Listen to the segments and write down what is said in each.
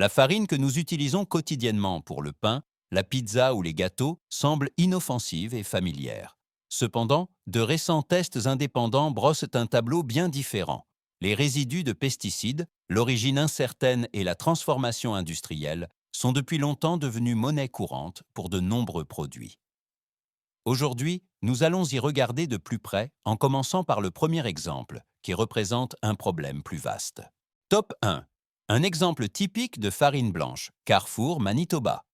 La farine que nous utilisons quotidiennement pour le pain, la pizza ou les gâteaux semble inoffensive et familière. Cependant, de récents tests indépendants brossent un tableau bien différent. Les résidus de pesticides, l'origine incertaine et la transformation industrielle sont depuis longtemps devenus monnaie courante pour de nombreux produits. Aujourd'hui, nous allons y regarder de plus près en commençant par le premier exemple, qui représente un problème plus vaste. Top 1. Un exemple typique de farine blanche, Carrefour, Manitoba.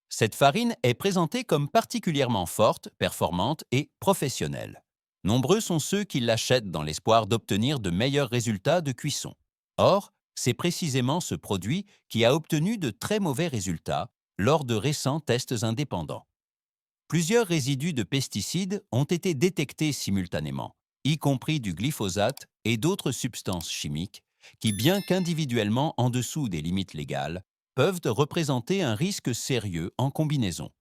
Cette farine est présentée comme particulièrement forte, performante et professionnelle. Nombreux sont ceux qui l'achètent dans l'espoir d'obtenir de meilleurs résultats de cuisson. Or, c'est précisément ce produit qui a obtenu de très mauvais résultats lors de récents tests indépendants. Plusieurs résidus de pesticides ont été détectés simultanément, y compris du glyphosate et d'autres substances chimiques qui, bien qu'individuellement en dessous des limites légales, peuvent représenter un risque sérieux en combinaison.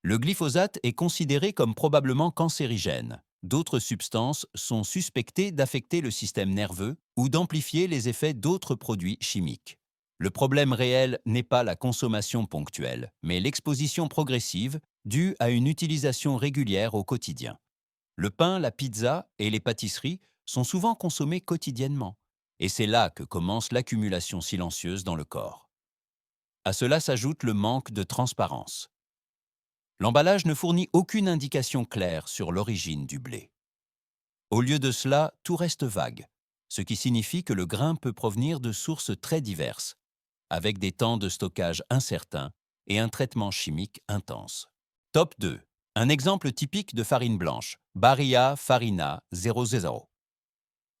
Le glyphosate est considéré comme probablement cancérigène. D'autres substances sont suspectées d'affecter le système nerveux ou d'amplifier les effets d'autres produits chimiques. Le problème réel n'est pas la consommation ponctuelle, mais l'exposition progressive due à une utilisation régulière au quotidien. Le pain, la pizza et les pâtisseries sont souvent consommés quotidiennement, et c'est là que commence l'accumulation silencieuse dans le corps. À cela s'ajoute le manque de transparence. L'emballage ne fournit aucune indication claire sur l'origine du blé. Au lieu de cela, tout reste vague, ce qui signifie que le grain peut provenir de sources très diverses, avec des temps de stockage incertains et un traitement chimique intense. Top 2. Un exemple typique de farine blanche, Barilla Farina 00.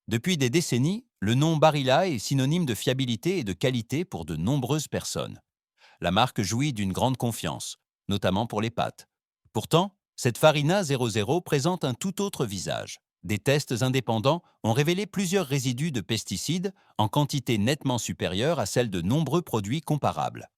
Depuis des décennies, le nom Barilla est synonyme de fiabilité et de qualité pour de nombreuses personnes. La marque jouit d'une grande confiance, notamment pour les pâtes. Pourtant, cette Farina 00 présente un tout autre visage. Des tests indépendants ont révélé plusieurs résidus de pesticides en quantité nettement supérieure à celle de nombreux produits comparables.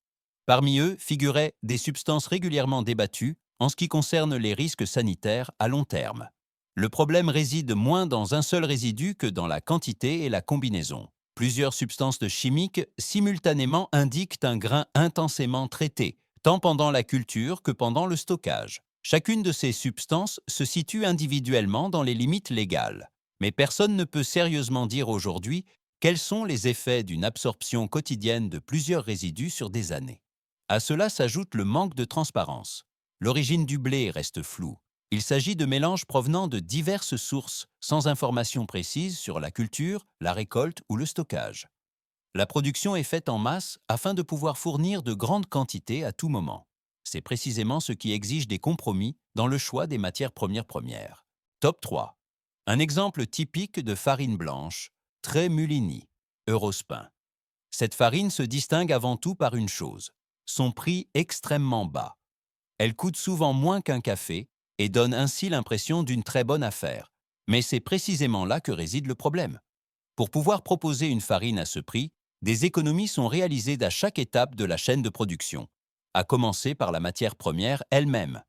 Parmi eux figuraient des substances régulièrement débattues en ce qui concerne les risques sanitaires à long terme. Le problème réside moins dans un seul résidu que dans la quantité et la combinaison. Plusieurs substances chimiques simultanément indiquent un grain intensément traité, tant pendant la culture que pendant le stockage. Chacune de ces substances se situe individuellement dans les limites légales. Mais personne ne peut sérieusement dire aujourd'hui quels sont les effets d'une absorption quotidienne de plusieurs résidus sur des années. À cela s'ajoute le manque de transparence. L'origine du blé reste floue. Il s'agit de mélanges provenant de diverses sources, sans information précise sur la culture, la récolte ou le stockage. La production est faite en masse afin de pouvoir fournir de grandes quantités à tout moment. C'est précisément ce qui exige des compromis dans le choix des matières premières. Top 3. Un exemple typique de farine blanche, Trémulini, Eurospin. Cette farine se distingue avant tout par une chose, son prix extrêmement bas. Elle coûte souvent moins qu'un café et donne ainsi l'impression d'une très bonne affaire. Mais c'est précisément là que réside le problème. Pour pouvoir proposer une farine à ce prix, des économies sont réalisées à chaque étape de la chaîne de production, à commencer par la matière première elle-même.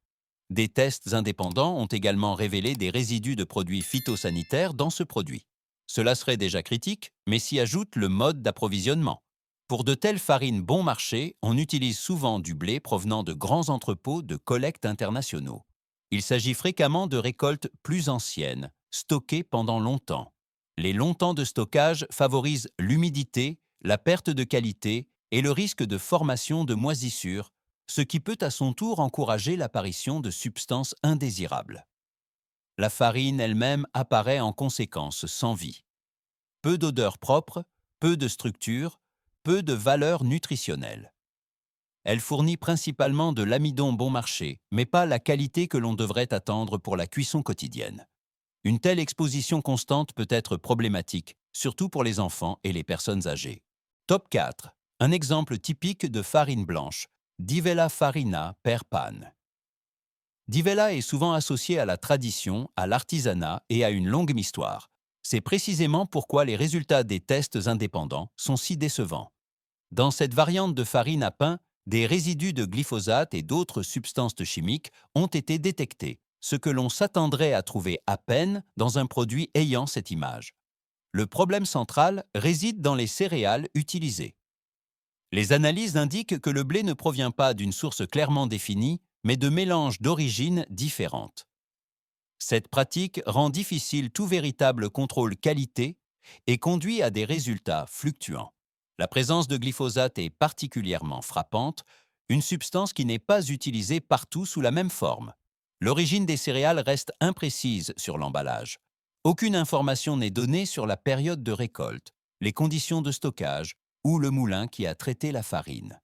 Des tests indépendants ont également révélé des résidus de produits phytosanitaires dans ce produit. Cela serait déjà critique, mais s'y ajoute le mode d'approvisionnement. Pour de telles farines bon marché, on utilise souvent du blé provenant de grands entrepôts de collecte internationaux. Il s'agit fréquemment de récoltes plus anciennes, stockées pendant longtemps. Les longs temps de stockage favorisent l'humidité, la perte de qualité et le risque de formation de moisissures, ce qui peut à son tour encourager l'apparition de substances indésirables. La farine elle-même apparaît en conséquence sans vie. Peu d'odeur propre, peu de structure, peu de valeur nutritionnelle. Elle fournit principalement de l'amidon bon marché, mais pas la qualité que l'on devrait attendre pour la cuisson quotidienne. Une telle exposition constante peut être problématique, surtout pour les enfants et les personnes âgées. Top 4. Un exemple typique de farine blanche, Divella Farina per Pan. Divella est souvent associé à la tradition, à l'artisanat et à une longue histoire. C'est précisément pourquoi les résultats des tests indépendants sont si décevants. Dans cette variante de farine à pain, des résidus de glyphosate et d'autres substances chimiques ont été détectés, ce que l'on s'attendrait à trouver à peine dans un produit ayant cette image. Le problème central réside dans les céréales utilisées. Les analyses indiquent que le blé ne provient pas d'une source clairement définie, mais de mélanges d'origines différentes. Cette pratique rend difficile tout véritable contrôle qualité et conduit à des résultats fluctuants. La présence de glyphosate est particulièrement frappante, une substance qui n'est pas utilisée partout sous la même forme. L'origine des céréales reste imprécise sur l'emballage. Aucune information n'est donnée sur la période de récolte, les conditions de stockage ou le moulin qui a traité la farine.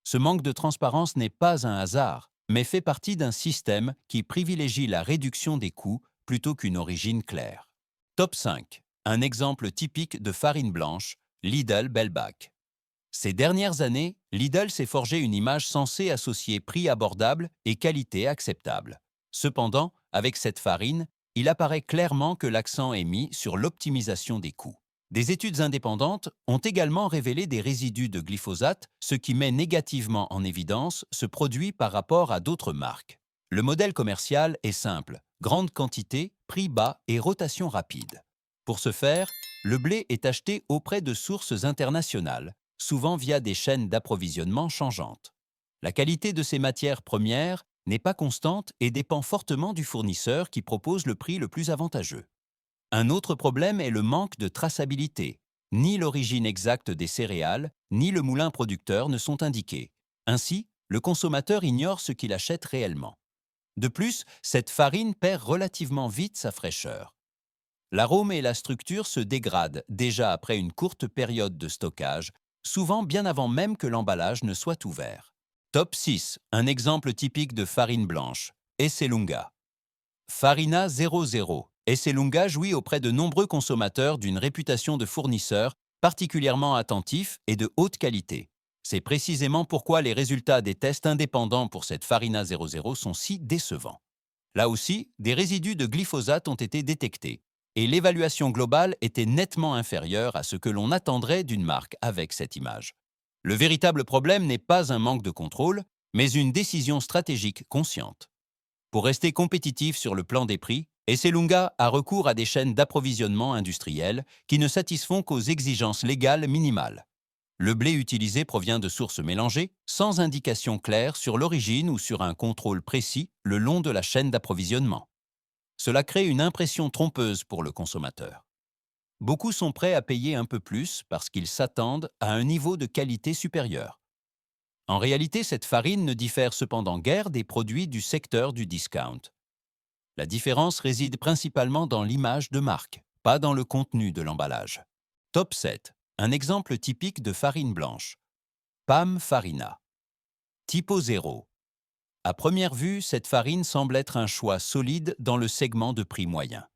Ce manque de transparence n'est pas un hasard, mais fait partie d'un système qui privilégie la réduction des coûts plutôt qu'une origine claire. Top 5. Un exemple typique de farine blanche, Lidl Bellbach. Ces dernières années, Lidl s'est forgé une image censée associer prix abordable et qualité acceptable. Cependant, avec cette farine, il apparaît clairement que l'accent est mis sur l'optimisation des coûts. Des études indépendantes ont également révélé des résidus de glyphosate, ce qui met négativement en évidence ce produit par rapport à d'autres marques. Le modèle commercial est simple, grande quantité, prix bas et rotation rapide. Pour ce faire, le blé est acheté auprès de sources internationales, souvent via des chaînes d'approvisionnement changeantes. La qualité de ces matières premières n'est pas constante et dépend fortement du fournisseur qui propose le prix le plus avantageux. Un autre problème est le manque de traçabilité. Ni l'origine exacte des céréales, ni le moulin producteur ne sont indiqués. Ainsi, le consommateur ignore ce qu'il achète réellement. De plus, cette farine perd relativement vite sa fraîcheur. L'arôme et la structure se dégradent déjà après une courte période de stockage, souvent bien avant même que l'emballage ne soit ouvert. Top 6. Un exemple typique de farine blanche. Esselunga. Farina 00. Esselunga jouit auprès de nombreux consommateurs d'une réputation de fournisseur particulièrement attentif et de haute qualité. C'est précisément pourquoi les résultats des tests indépendants pour cette Farina 00 sont si décevants. Là aussi, des résidus de glyphosate ont été détectés, et l'évaluation globale était nettement inférieure à ce que l'on attendrait d'une marque avec cette image. Le véritable problème n'est pas un manque de contrôle, mais une décision stratégique consciente. Pour rester compétitif sur le plan des prix, Esselunga a recours à des chaînes d'approvisionnement industrielles qui ne satisfont qu'aux exigences légales minimales. Le blé utilisé provient de sources mélangées, sans indication claire sur l'origine ou sur un contrôle précis le long de la chaîne d'approvisionnement. Cela crée une impression trompeuse pour le consommateur. Beaucoup sont prêts à payer un peu plus parce qu'ils s'attendent à un niveau de qualité supérieur. En réalité, cette farine ne diffère cependant guère des produits du secteur du discount. La différence réside principalement dans l'image de marque, pas dans le contenu de l'emballage. Top 7. Un exemple typique de farine blanche. Pam Farina. Typo 0. À première vue, cette farine semble être un choix solide dans le segment de prix moyen.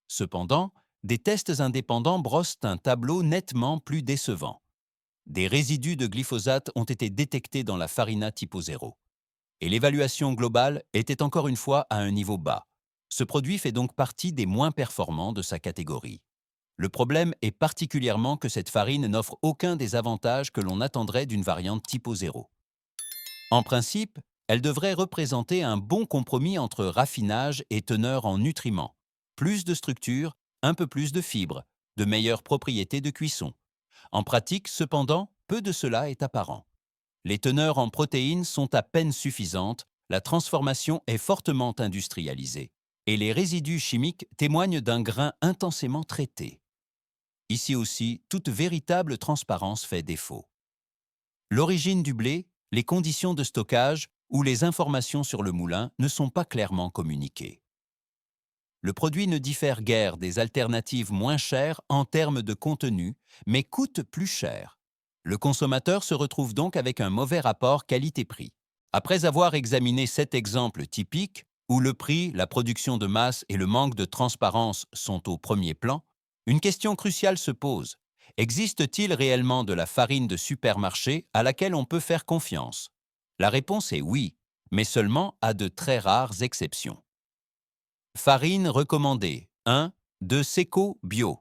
Cependant, des tests indépendants brossent un tableau nettement plus décevant. Des résidus de glyphosate ont été détectés dans la Farina Typo 0. Et l'évaluation globale était encore une fois à un niveau bas. Ce produit fait donc partie des moins performants de sa catégorie. Le problème est particulièrement que cette farine n'offre aucun des avantages que l'on attendrait d'une variante Typo 0. En principe, elle devrait représenter un bon compromis entre raffinage et teneur en nutriments, plus de structure, un peu plus de fibres, de meilleures propriétés de cuisson. En pratique, cependant, peu de cela est apparent. Les teneurs en protéines sont à peine suffisantes, la transformation est fortement industrialisée, et les résidus chimiques témoignent d'un grain intensément traité. Ici aussi, toute véritable transparence fait défaut. L'origine du blé, les conditions de stockage ou les informations sur le moulin ne sont pas clairement communiquées. Le produit ne diffère guère des alternatives moins chères en termes de contenu, mais coûte plus cher. Le consommateur se retrouve donc avec un mauvais rapport qualité-prix. Après avoir examiné cet exemple typique, où le prix, la production de masse et le manque de transparence sont au premier plan, une question cruciale se pose. Existe-t-il réellement de la farine de supermarché à laquelle on peut faire confiance? La réponse est oui, mais seulement à de très rares exceptions. Farine recommandée 1. De Seco Bio.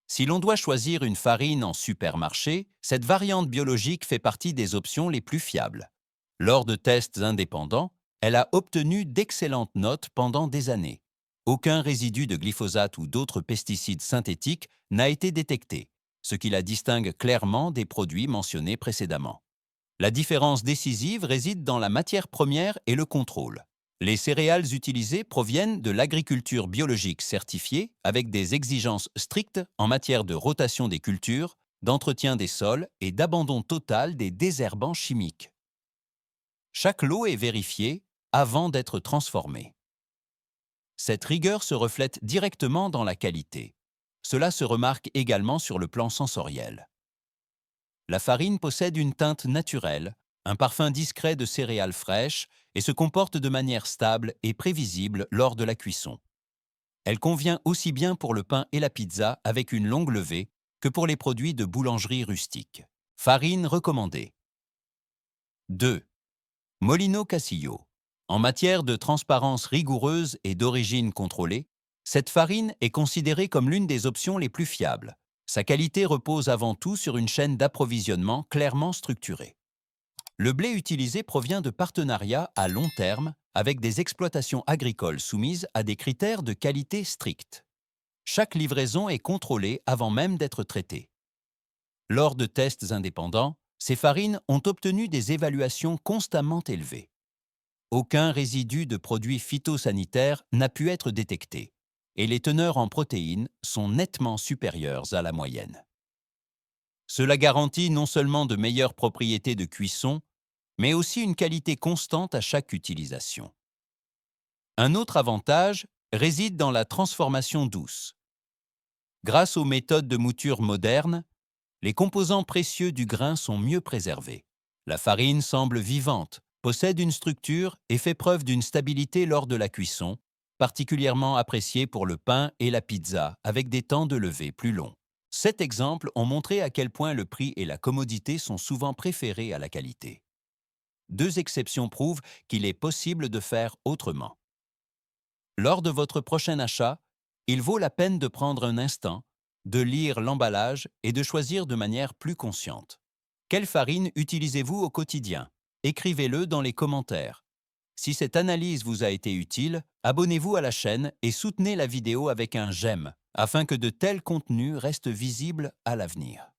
Si l'on doit choisir une farine en supermarché, cette variante biologique fait partie des options les plus fiables. Lors de tests indépendants, elle a obtenu d'excellentes notes pendant des années. Aucun résidu de glyphosate ou d'autres pesticides synthétiques n'a été détecté, ce qui la distingue clairement des produits mentionnés précédemment. La différence décisive réside dans la matière première et le contrôle. Les céréales utilisées proviennent de l'agriculture biologique certifiée avec des exigences strictes en matière de rotation des cultures, d'entretien des sols et d'abandon total des désherbants chimiques. Chaque lot est vérifié avant d'être transformé. Cette rigueur se reflète directement dans la qualité. Cela se remarque également sur le plan sensoriel. La farine possède une teinte naturelle, un parfum discret de céréales fraîches et se comporte de manière stable et prévisible lors de la cuisson. Elle convient aussi bien pour le pain et la pizza avec une longue levée que pour les produits de boulangerie rustique. Farine recommandée. 2. Molino Cassillo. En matière de transparence rigoureuse et d'origine contrôlée, cette farine est considérée comme l'une des options les plus fiables. Sa qualité repose avant tout sur une chaîne d'approvisionnement clairement structurée. Le blé utilisé provient de partenariats à long terme avec des exploitations agricoles soumises à des critères de qualité stricts. Chaque livraison est contrôlée avant même d'être traitée. Lors de tests indépendants, ces farines ont obtenu des évaluations constamment élevées. Aucun résidu de produits phytosanitaires n'a pu être détecté, et les teneurs en protéines sont nettement supérieures à la moyenne. Cela garantit non seulement de meilleures propriétés de cuisson, mais aussi une qualité constante à chaque utilisation. Un autre avantage réside dans la transformation douce. Grâce aux méthodes de mouture modernes, les composants précieux du grain sont mieux préservés. La farine semble vivante, possède une structure et fait preuve d'une stabilité lors de la cuisson, particulièrement appréciée pour le pain et la pizza avec des temps de levée plus longs. 7 exemples ont montré à quel point le prix et la commodité sont souvent préférés à la qualité. 2 exceptions prouvent qu'il est possible de faire autrement. Lors de votre prochain achat, il vaut la peine de prendre un instant, de lire l'emballage et de choisir de manière plus consciente. Quelle farine utilisez-vous au quotidien? Écrivez-le dans les commentaires. Si cette analyse vous a été utile, abonnez-vous à la chaîne et soutenez la vidéo avec un j'aime, afin que de tels contenus restent visibles à l'avenir.